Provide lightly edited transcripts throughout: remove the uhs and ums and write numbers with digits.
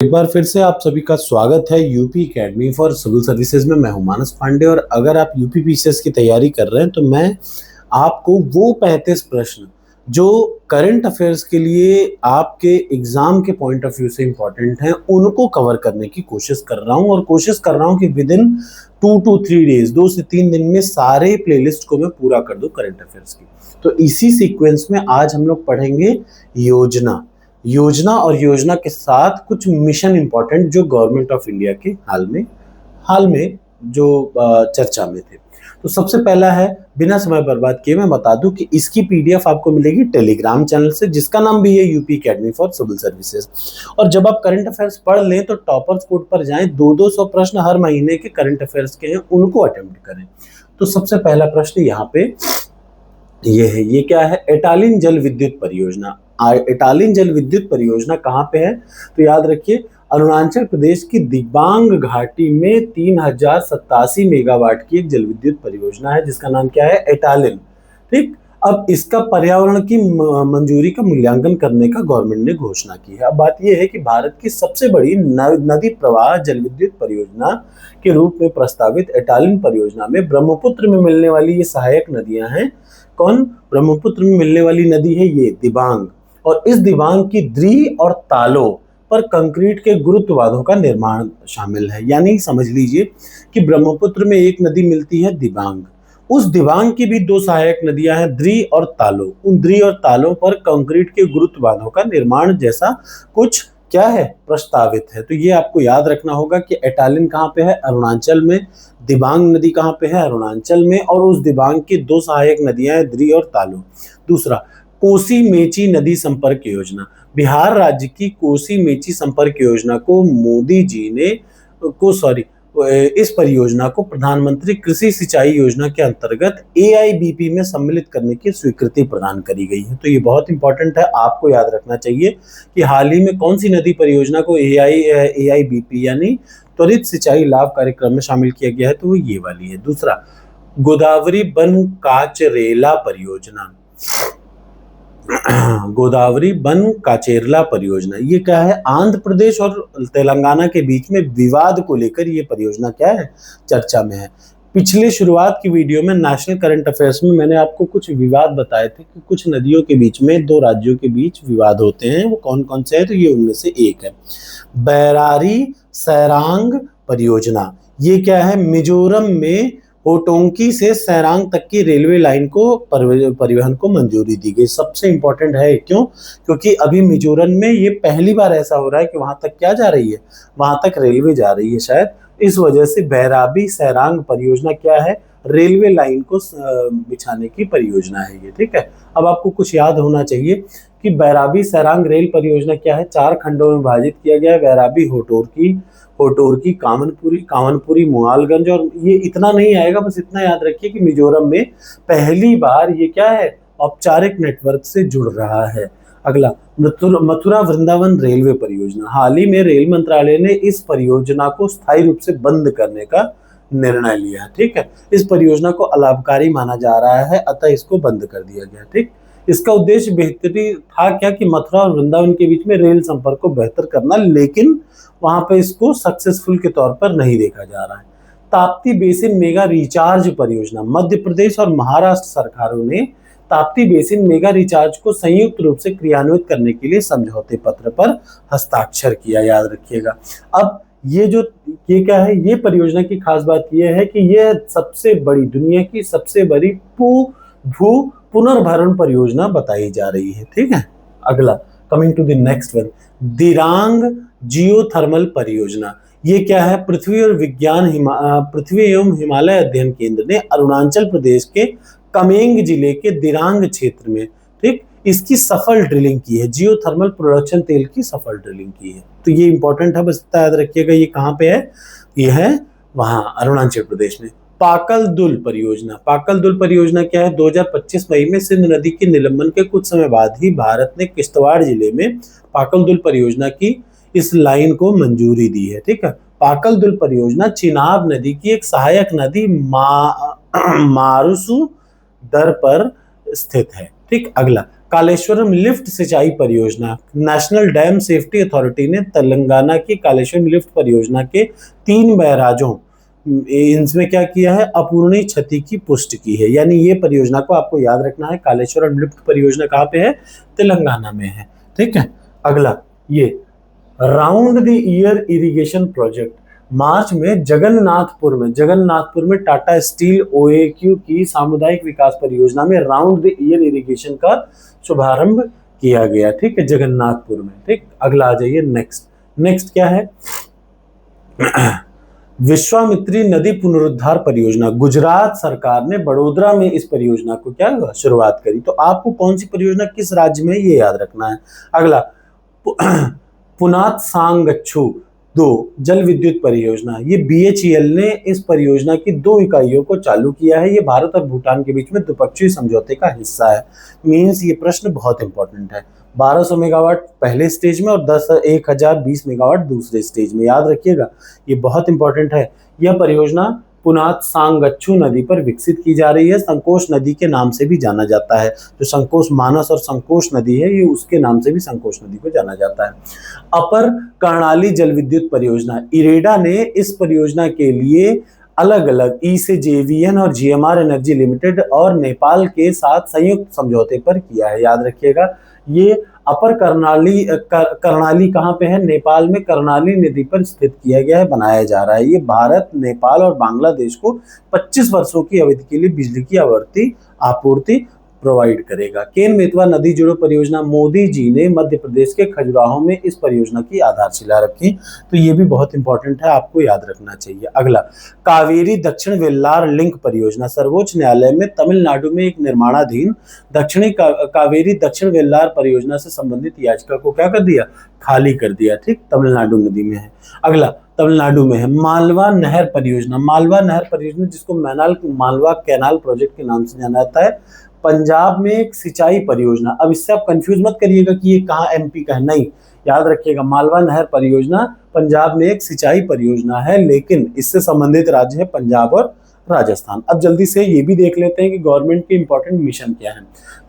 एक बार फिर से आप सभी का स्वागत है UP academy for civil services में। मैं हूं मानस पांडे और अगर आप यूपी पीसीएस की तैयारी कर रहे हैं तो मैं आपको वो 35 प्रश्न जो करंट अफेयर्स के लिए आपके एग्जाम के पॉइंट ऑफ व्यू से इंपॉर्टेंट हैं उनको कवर करने की कोशिश कर रहा हूं और कोशिश कर रहा हूं कि विद इन 2 to 3 डेज 2 से 3 दिन में सारे प्लेलिस्ट को मैं पूरा कर दूं करंट अफेयर्स की। तो इसी सीक्वेंस में आज हम लोग पढ़ेंगे योजना और योजना के साथ कुछ मिशन इंपॉर्टेंट जो गवर्नमेंट ऑफ इंडिया के हाल में जो चर्चा में थे। तो सबसे पहला है, बिना समय बर्बाद किए मैं बता दूं कि इसकी पीडीएफ आपको मिलेगी टेलीग्राम चैनल से जिसका नाम भी है UP academy for civil services. और जब आप करंट अफेयर्स पढ़ लें तो टॉपर्स कोड पर जाएं, 200 प्रश्न हर महीने के करंट अफेयर्स के हैं, उनको अटेम्प्ट करें। तो सबसे पहला प्रश्न यहाँ पे ये है, ये क्या है? एटालिन जल विद्युत परियोजना। एटालिन जल विद्युत परियोजना कहाँ पे है? तो याद रखिए, अरुणाचल प्रदेश की दिबांग घाटी में 3087 मेगावाट की एक जल विद्युत परियोजना है जिसका नाम क्या है? एटालिन। ठीक, अब इसका पर्यावरण की मंजूरी का मूल्यांकन करने का गवर्नमेंट ने घोषणा की है। अब बात यह है कि भारत की सबसे बड़ी नदी प्रवाह जल विद्युत परियोजना के रूप में प्रस्तावित एटालिन परियोजना में ब्रह्मपुत्र में मिलने वाली ये सहायक नदियां हैं। कौन? ब्रह्मपुत्र में मिलने वाली नदी है ये दिबांग, और इस दिबांग की द्री और तालों पर कंक्रीट के गुरुत्व बांधों का निर्माण शामिल है। यानी समझ लीजिए कि ब्रह्मपुत्र में एक नदी मिलती है दिबांग, उस दिबांग की भी दो सहायक नदियां हैं द्री और तालो। उन द्री और तालों पर कंक्रीट के गुरुत्व बांधों का निर्माण जैसा कुछ क्या है? प्रस्तावित है। तो ये आपको याद रखना होगा कि एटालिन कहाँ पे है? अरुणाचल में। दिबांग नदी कहाँ पे है? अरुणाचल में। और उस दिबांग की दो सहायक नदियां हैं द्री और तालो। दूसरा, कोसी मेची नदी संपर्क योजना। बिहार राज्य की कोसी मेची संपर्क योजना को मोदी जी ने इस परियोजना को प्रधानमंत्री कृषि सिंचाई योजना के अंतर्गत एआईबीपी में सम्मिलित करने की स्वीकृति प्रदान करी गई है। तो ये बहुत इंपॉर्टेंट है, आपको याद रखना चाहिए कि हाल ही में कौन सी नदी परियोजना को एआईबीपी यानी त्वरित सिंचाई लाभ कार्यक्रम में शामिल किया गया है, तो वो ये वाली है। दूसरा, गोदावरी बन काचरेला परियोजना। गोदावरी बन काचेरला परियोजना, ये क्या है? आंध्र प्रदेश और तेलंगाना के बीच में विवाद को लेकर ये परियोजना क्या है? चर्चा में है। पिछले शुरुआत की वीडियो में नेशनल करंट अफेयर्स में मैंने आपको कुछ विवाद बताए थे कि कुछ नदियों के बीच में, दो राज्यों के बीच विवाद होते हैं, वो कौन कौन से हैं? तो ये उनमें से एक है बैरारी सैरांग परियोजना। ये क्या है? मिजोरम में होटोंकी से सैरांग तक की रेलवे लाइन को परिवहन को मंजूरी दी गई। सबसे इंपॉर्टेंट है, क्यों? क्योंकि अभी मिजोरम में ये पहली बार ऐसा हो रहा है कि वहां तक क्या जा रही है? वहां तक रेलवे जा रही है शायद। इस वजह से बैराबी सैरांग परियोजना क्या है? रेलवे लाइन को बिछाने की परियोजना है ये। ठीक है, अब आपको कुछ याद होना चाहिए कि बैराबी सैरांग रेल परियोजना क्या है? 4 खंडों में विभाजित किया गया है। बैराबी होटोरकी कामनपुरी मुआलगंज। और ये इतना नहीं आएगा, बस इतना याद रखिए कि मिजोरम में पहली बार ये क्या है? औपचारिक नेटवर्क से जुड़ रहा है। अगला, मथुरा वृंदावन रेलवे परियोजना। हाल ही में रेल मंत्रालय ने इस परियोजना को स्थायी रूप से बंद करने का निर्णय लिया है। ठीक है, इस परियोजना को अलाभकारी माना जा रहा है, अतः इसको बंद कर दिया गया। ठीक, इसका उद्देश्य बेहतरी था क्या कि मथुरा और वृंदावन के बीच में रेल संपर्क को बेहतर करना, लेकिन वहां पे इसको सक्सेसफुल के तौर पर नहीं देखा जा रहा है। ताप्ती बेसिन मेगा रिचार्ज परियोजना। मध्य प्रदेश और महाराष्ट्र सरकारों ने ताप्ती बेसिन मेगा रिचार्ज को संयुक्त रूप से क्रियान्वित करने के लिए समझौते पत्र पर हस्ताक्षर किया, याद रखिएगा। अब ये क्या है? ये परियोजना की खास बात यह है कि यह सबसे बड़ी, दुनिया की सबसे बड़ी भू पुनर्भरण परियोजना बताई जा रही है। ठीक है, अगला, coming to the next one, Dirang geothermal परियोजना। ये क्या है? पृथ्वी एवं हिमालय अध्ययन केंद्र ने अरुणाचल प्रदेश के कमेंग जिले के दिरांग क्षेत्र में, ठीक, इसकी सफल ड्रिलिंग की है। जियोथर्मल प्रोडक्शन तेल की सफल ड्रिलिंग की है। तो ये इंपॉर्टेंट है, बस इतना याद रखिएगा। ये कहाँ पे है? ये है वहां अरुणाचल प्रदेश में। पाकल दुल परियोजना क्या है? 2025 मई में सिंध नदी के निलंबन के कुछ समय बाद ही भारत ने किश्तवाड़ जिले में पाकल दुल परियोजना की इस लाइन को मंजूरी दी है। ठीक है, पाकल दुल परियोजना चिनाब नदी की एक सहायक नदी मारुसु दर पर स्थित है। ठीक, अगला, कालेश्वरम लिफ्ट सिंचाई परियोजना, नेशनल डैम सेफ्टी अथॉरिटी ने तेलंगाना की कालेश्वरम लिफ्ट परियोजना के 3 बैराजों इनमें क्या किया है, अपूर्णीय क्षति की पुष्टि की है। यानी ये परियोजना को आपको याद रखना है, कालेश्वरम लिफ्ट परियोजना कहाँ पे है, तेलंगाना में है। ठीक है, अगला ये round the year irrigation project, March में जगन्नाथपुर में टाटा स्टील ओएक्यू की सामुदायिक विकास परियोजना में राउंड द ईयर इरिगेशन का शुभारंभ किया गया। ठीक है, जगन्नाथपुर में। ठीक, अगला आ जाइए नेक्स्ट क्या है विश्वामित्री नदी पुनरुद्धार परियोजना, गुजरात सरकार ने बड़ोदरा में इस परियोजना को क्या शुरुआत करी। तो आपको कौन सी परियोजना किस राज्य में, ये याद रखना है। अगला पुनात सांगच्छू 2 जल विद्युत परियोजना, ये BHEL ने इस परियोजना की 2 इकाइयों को चालू किया है। ये भारत और भूटान के बीच में द्विपक्षीय समझौते का हिस्सा है। मींस ये प्रश्न बहुत इंपॉर्टेंट है। 1200 मेगावाट पहले स्टेज में और 1020 मेगावाट दूसरे स्टेज में, याद रखिएगा, ये बहुत इंपॉर्टेंट है। यह परियोजना पुनात सांगच्छू नदी पर विकसित की जा रही है। संकोश नदी के नाम से भी जाना जाता है। जो संकोश मानस और संकोश नदी है, ये उसके नाम से भी संकोश नदी को जाना जाता है। अपर कर्णाली जल विद्युत परियोजना, इरेडा ने इस परियोजना के लिए अलग अलग ई से JVN और GMR एनर्जी लिमिटेड और नेपाल के साथ संयुक्त समझौते पर किया है। याद रखिएगा, ये अपर कर्णाली कहाँ पे है, नेपाल में कर्णाली नदी पर स्थित किया गया है, बनाया जा रहा है। ये भारत, नेपाल और बांग्लादेश को 25 वर्षों की अवधि के लिए बिजली की आपूर्ति प्रोवाइड करेगा। केन बेतवा नदी जोड़ो परियोजना, मोदी जी ने मध्य प्रदेश के खजुराहो में इस परियोजना की आधारशिला रखी। तो ये भी बहुत इंपॉर्टेंट है, आपको याद रखना चाहिए। अगला कावेरी दक्षिण वेल्लार लिंक परियोजना, सर्वोच्च न्यायालय में तमिलनाडु में एक निर्माणाधीन दक्षिणी कावेरी दक्षिण वेल्लार परियोजना से संबंधित याचिका को क्या कर दिया, खाली कर दिया। ठीक, तमिलनाडु नदी में है। अगला तमिलनाडु में है मालवा नहर परियोजना, जिसको मालवा कैनाल प्रोजेक्ट के नाम से जाना जाता है, पंजाब में एक सिंचाई परियोजना। अब इससे आप कंफ्यूज मत करिएगा कि ये कहाँ MP का है, नहीं, याद रखिएगा, मालवा नहर परियोजना पंजाब में एक सिंचाई परियोजना है, लेकिन इससे संबंधित राज्य है पंजाब और राजस्थान। अब जल्दी से ये भी देख लेते हैं कि गवर्नमेंट के इंपॉर्टेंट मिशन क्या है।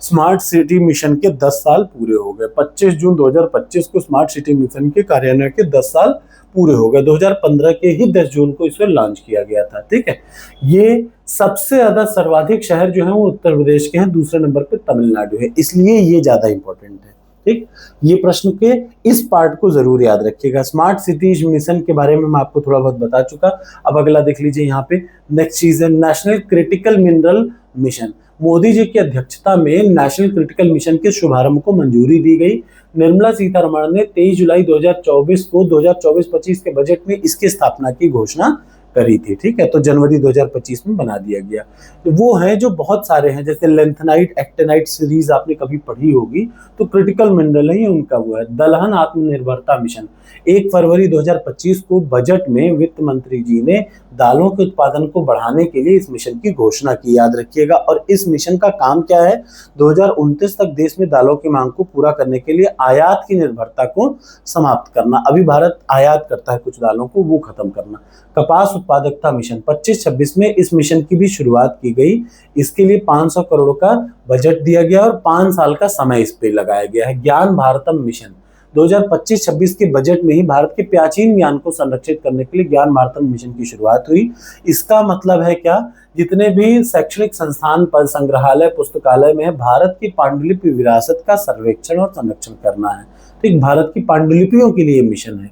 स्मार्ट सिटी मिशन के 10 साल पूरे हो गए। 25 जून 2025 को स्मार्ट सिटी मिशन के कार्यान्वयन के 10 साल पूरे हो गए। 2015 के ही 10 जून को इसे लॉन्च किया गया था। ठीक है, ये सबसे ज्यादा सर्वाधिक शहर जो है वो उत्तर प्रदेश के हैं, दूसरे नंबर पे तमिलनाडु है, इसलिए ये ज्यादा इंपॉर्टेंट है। ठीक, ये प्रश्न के इस पार्ट को जरूर याद रखिएगा। स्मार्ट सिटीज मिशन के बारे में मैं आपको थोड़ा बहुत बता चुका। अब अगला देख लीजिए, यहाँ पे नेक्स्ट चीज है national critical mineral mission. Modi ji की अध्यक्षता में नेशनल क्रिटिकल मिशन के शुभारंभ को मंजूरी दी गई। निर्मला सीतारमण ने 23 जुलाई 2024 को 2024-25 के बजट में इसकी स्थापना की घोषणा करी थी। ठीक है, तो जनवरी 2025 में बना दिया गया। तो वो है जो बहुत सारे हैं, जैसे लेंथनाइट, एक्टिनाइट सीरीज आपने कभी पढ़ी होगी, तो क्रिटिकल मिनरल है, ये उनका वो है। दलहन आत्मनिर्भरता मिशन, 1 फरवरी 2025 को बजट में वित्त मंत्री जी ने दालों के उत्पादन को बढ़ाने के लिए इस मिशन की घोषणा की, याद रखिएगा। और इस मिशन का काम क्या है, 2029 तक देश में दालों की मांग को पूरा करने के लिए आयात की निर्भरता को समाप्त करना। अभी भारत आयात करता है कुछ दालों को, वो खत्म करना। कपास उत्पादकता मिशन 25-26 में इस मिशन की भी शुरुआत की गई। इसके लिए 500 करोड़ का बजट दिया गया और 5 साल का समय इस पे लगाया गया है। ज्ञान भारतम मिशन 2025-26 के बजट में ही भारत के प्राचीन ज्ञान को संरक्षित करने के लिए ज्ञान भारतम मिशन की शुरुआत हुई। इसका मतलब है क्या, जितने भी शैक्षणिक संस्थान पर संग्रहालय पुस्तकालय में भारत की पांडुलिपि विरासत का सर्वेक्षण और संरक्षण करना है। ठीक, भारत की पांडुलिपियों के लिए मिशन है।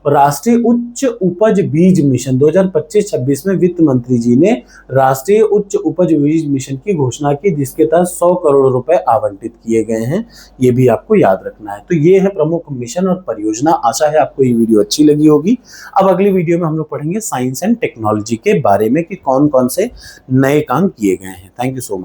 राष्ट्रीय उच्च उपज बीज मिशन 2025-26 में वित्त मंत्री जी ने राष्ट्रीय उच्च उपज बीज मिशन की घोषणा की, जिसके तहत 100 करोड़ रुपए आवंटित किए गए हैं। ये भी आपको याद रखना है। तो ये है प्रमुख मिशन और परियोजना। आशा है आपको ये वीडियो अच्छी लगी होगी। अब अगली वीडियो में हम लोग पढ़ेंगे साइंस एंड टेक्नोलॉजी के बारे में कि कौन कौन से नए काम किए गए हैं। Thank you so much.